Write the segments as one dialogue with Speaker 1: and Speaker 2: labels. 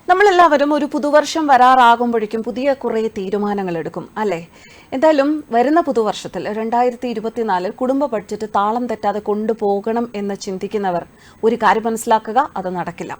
Speaker 1: നമ്മളെല്ലാവരും ഒരു പുതുവർഷം വരാറാകുമ്പോഴേക്കും പുതിയ കുറേ തീരുമാനങ്ങൾ എടുക്കും അല്ലേ? എന്തായാലും വരുന്ന പുതുവർഷത്തിൽ 2024 കുടുംബ ബഡ്ജറ്റ് താളം തെറ്റാതെ കൊണ്ടുപോകണം എന്ന് ചിന്തിക്കുന്നവർ ഒരു കാര്യം മനസ്സിലാക്കുക, അത് നടക്കില്ല.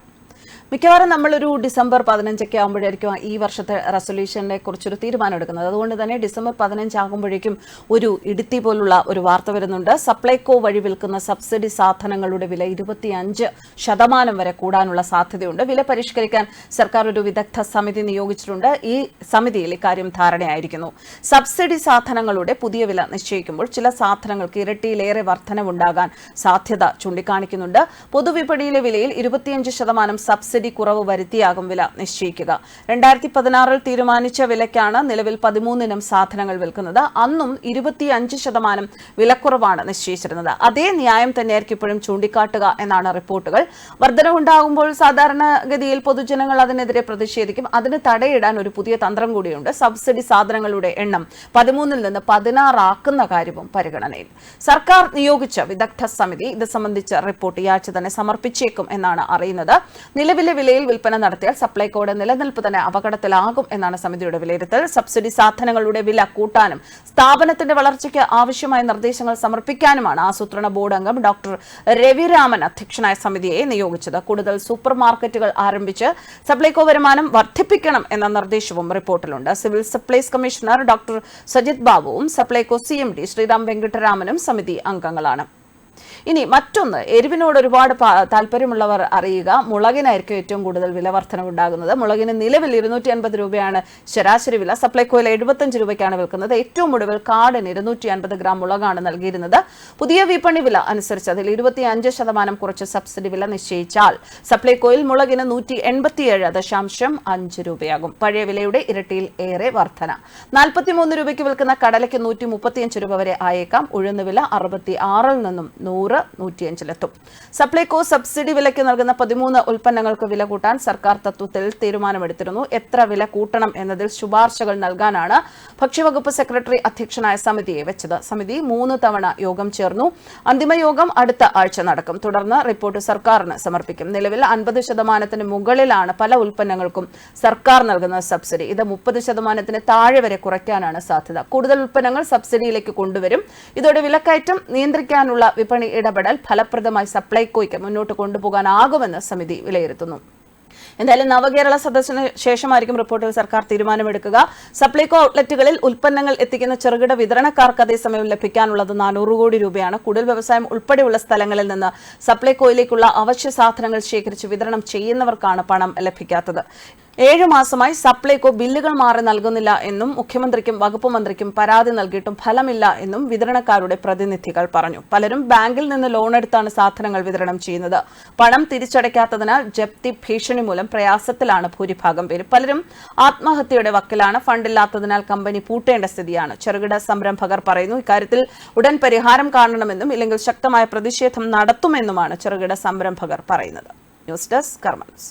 Speaker 1: മിക്കവാറും നമ്മളൊരു ഡിസംബർ 15 ആകുമ്പോഴായിരിക്കും ഈ വർഷത്തെ റെസൊല്യൂഷനെ കുറിച്ചൊരു തീരുമാനം എടുക്കുന്നത്. അതുകൊണ്ട് തന്നെ ഡിസംബർ 15 ആകുമ്പോഴേക്കും ഒരു ഇടുത്തി പോലുള്ള ഒരു വാർത്ത വരുന്നുണ്ട്. സപ്ലൈകോ വഴി വിൽക്കുന്ന സബ്സിഡി സാധനങ്ങളുടെ വില 25% വരെ കൂടാനുള്ള സാധ്യതയുണ്ട്. വില പരിഷ്കരിക്കാൻ സർക്കാർ ഒരു വിദഗ്ധ സമിതി നിയോഗിച്ചിട്ടുണ്ട്. ഈ സമിതിയിൽ ഇക്കാര്യം ധാരണയായിരിക്കുന്നു. സബ്സിഡി സാധനങ്ങളുടെ പുതിയ വില നിശ്ചയിക്കുമ്പോൾ ചില സാധനങ്ങൾക്ക് ഇരട്ടിയിലേറെ വർധനവുണ്ടാകാൻ സാധ്യത ചൂണ്ടിക്കാണിക്കുന്നുണ്ട്. പൊതുവിപണിയിലെ വിലയിൽ 25% സബ്സിഡി കുറവ് വരുത്തിയാകും വില നിശ്ചയിക്കുക. 2016 തീരുമാനിച്ച വിലയ്ക്കാണ് നിലവിൽ 13 സാധനങ്ങൾ വിൽക്കുന്നത്. അന്നും 25% വിലക്കുറവാണ് നിശ്ചയിച്ചിരുന്നത്. അതേ ന്യായം തന്നെയായിരിക്കും ഇപ്പോഴും ചൂണ്ടിക്കാട്ടുക എന്നാണ് റിപ്പോർട്ടുകൾ. വർധനവുണ്ടാകുമ്പോൾ സാധാരണഗതിയിൽ പൊതുജനങ്ങൾ അതിനെതിരെ പ്രതിഷേധിക്കും. അതിന് തടയിടാൻ ഒരു പുതിയ തന്ത്രം കൂടിയുണ്ട്. സബ്സിഡി സാധനങ്ങളുടെ എണ്ണം 13 നിന്ന് 16 ആക്കുന്ന കാര്യവും പരിഗണനയിൽ. സർക്കാർ നിയോഗിച്ച വിദഗ്ധ സമിതി ഇത് സംബന്ധിച്ച റിപ്പോർട്ട് ഈ ആഴ്ച തന്നെ സമർപ്പിച്ചേക്കും എന്നാണ് അറിയുന്നത്. നിലവിലെ വിലയിൽ വിൽപ്പന നടത്തിയാൽ സപ്ലൈകോയുടെ നിലനിൽപ്പ് തന്നെ അപകടത്തിലാകും എന്നാണ് സമിതിയുടെ വിലയിരുത്തൽ. സബ്സിഡി സാധനങ്ങളുടെ വില കൂട്ടാനും സ്ഥാപനത്തിന്റെ വളർച്ചയ്ക്ക് ആവശ്യമായ നിർദ്ദേശങ്ങൾ സമർപ്പിക്കാനുമാണ് ആസൂത്രണ ബോർഡ് അംഗം ഡോക്ടർ രവിരാമൻ അധ്യക്ഷനായ സമിതിയെ നിയോഗിച്ചത്. കൂടുതൽ സൂപ്പർ മാർക്കറ്റുകൾ ആരംഭിച്ച് സപ്ലൈകോ വരുമാനം വർദ്ധിപ്പിക്കണം എന്ന നിർദ്ദേശവും റിപ്പോർട്ടിലുണ്ട്. Civil supplies commissioner doctor Sajith ബാബുവും സപ്ലൈകോ CMD ശ്രീറാം വെങ്കിട്ടരാമനും സമിതി അംഗങ്ങളാണ്. ഇനി മറ്റൊന്ന്, എരിവിനോട് ഒരുപാട് താല്പര്യമുള്ളവർ അറിയുക, മുളകിനായിരിക്കും ഏറ്റവും കൂടുതൽ വില വർധനവുണ്ടാകുന്നത്. മുളകിന് നിലവിൽ 250 രൂപയാണ് ശരാശരി വില. സപ്ലൈകോയിൽ 75 രൂപയ്ക്കാണ് വിൽക്കുന്നത്. ഏറ്റവും ഒടുവിൽ കാർഡിന് 250 ഗ്രാം മുളകാണ് നൽകിയിരുന്നത്. പുതിയ വിപണി വില അനുസരിച്ച് അതിൽ 25% കുറച്ച് സബ്സിഡി വില നിശ്ചയിച്ചാൽ സപ്ലൈകോയിൽ മുളകിന് 187.5 രൂപയാകും. പഴയ വിലയുടെ ഇരട്ടിയിൽ ഏറെ വർധന. 43 രൂപയ്ക്ക് വിൽക്കുന്ന കടലയ്ക്ക് 135 രൂപ വരെ ആയേക്കാം. ഉഴുന്ന് വില 66 നിന്നും 100-105 സപ്ലൈകോ സബ്സിഡി വിലയ്ക്ക് നൽകുന്ന 13 ഉൽപ്പന്നങ്ങൾക്ക് വില കൂട്ടാൻ സർക്കാർ തത്വത്തിൽ തീരുമാനമെടുത്തിരുന്നു. എത്ര വില കൂട്ടണം എന്നതിൽ ശുപാർശകൾ നൽകാനാണ് ഭക്ഷ്യവകുപ്പ് സെക്രട്ടറി അധ്യക്ഷനായ സമിതിയെ വെച്ചത്. സമിതി 3 തവണ യോഗം ചേർന്നു. അന്തിമ യോഗം അടുത്ത ആഴ്ച നടക്കും. തുടർന്ന് റിപ്പോർട്ട് സർക്കാരിന് സമർപ്പിക്കും. നിലവിൽ 50% മുകളിലാണ് പല ഉൽപ്പന്നങ്ങൾക്കും സർക്കാർ നൽകുന്ന സബ്സിഡി. ഇത് 30% താഴെ വരെ കുറയ്ക്കാനാണ് സാധ്യത. കൂടുതൽ ഉൽപ്പന്നങ്ങൾ സബ്സിഡിയിലേക്ക് കൊണ്ടുവരും. ഇതോടെ വിലക്കയറ്റം നിയന്ത്രിക്കാനുള്ള വിപണി ഇടപെടൽ ഫലപ്രദമായി സപ്ലൈകോയ്ക്ക് മുന്നോട്ട് കൊണ്ടുപോകാനാകുമെന്ന് സമിതി വിലയിരുത്തുന്നു. എന്തായാലും നവകേരള സദസ്സിന് ശേഷമായിരിക്കും റിപ്പോർട്ടിൽ സർക്കാർ തീരുമാനമെടുക്കുക. സപ്ലൈകോ ഔട്ട്ലെറ്റുകളിൽ ഉൽപ്പന്നങ്ങൾ എത്തിക്കുന്ന ചെറുകിട വിതരണക്കാർക്ക് അതേസമയം ലഭിക്കാനുള്ളത് 400 കോടി രൂപയാണ്. കുടിൽ വ്യവസായം ഉൾപ്പെടെയുള്ള സ്ഥലങ്ങളിൽ നിന്ന് സപ്ലൈകോയിലേക്കുള്ള അവശ്യ സാധനങ്ങൾ ശേഖരിച്ച് വിതരണം ചെയ്യുന്നവർക്കാണ് പണം ലഭിക്കാത്തത്. 7 മാസമായി സപ്ലൈകോ ബില്ലുകൾ മാറി നൽകുന്നില്ല എന്നും മുഖ്യമന്ത്രിക്കും വകുപ്പ് മന്ത്രിക്കും പരാതി നൽകിയിട്ടും ഫലമില്ല എന്നും വിതരണക്കാരുടെ പ്രതിനിധികൾ പറഞ്ഞു. പലരും ബാങ്കിൽ നിന്ന് ലോൺ എടുത്താണ് സാധനങ്ങൾ വിതരണം ചെയ്യുന്നത്. പണം തിരിച്ചടയ്ക്കാത്തതിനാൽ ജപ്തി ഭീഷണി മൂലം പ്രയാസത്തിലാണ് ഭൂരിഭാഗം പേര്. പലരും ആത്മഹത്യയുടെ വക്കിലാണ്. ഫണ്ടില്ലാത്തതിനാൽ കമ്പനി പൂട്ടേണ്ട സ്ഥിതിയാണ്. ചെറുകിട സംരംഭകർ പറയുന്നു ഇക്കാര്യത്തിൽ ഉടൻ പരിഹാരം കാണണമെന്നും ഇല്ലെങ്കിൽ ശക്തമായ പ്രതിഷേധം നടത്തുമെന്നുമാണ് ചെറുകിട സംരംഭകർ പറയുന്നത്. ന്യൂസ് ഡെസ്ക് കർമ്മ ന്യൂസ്.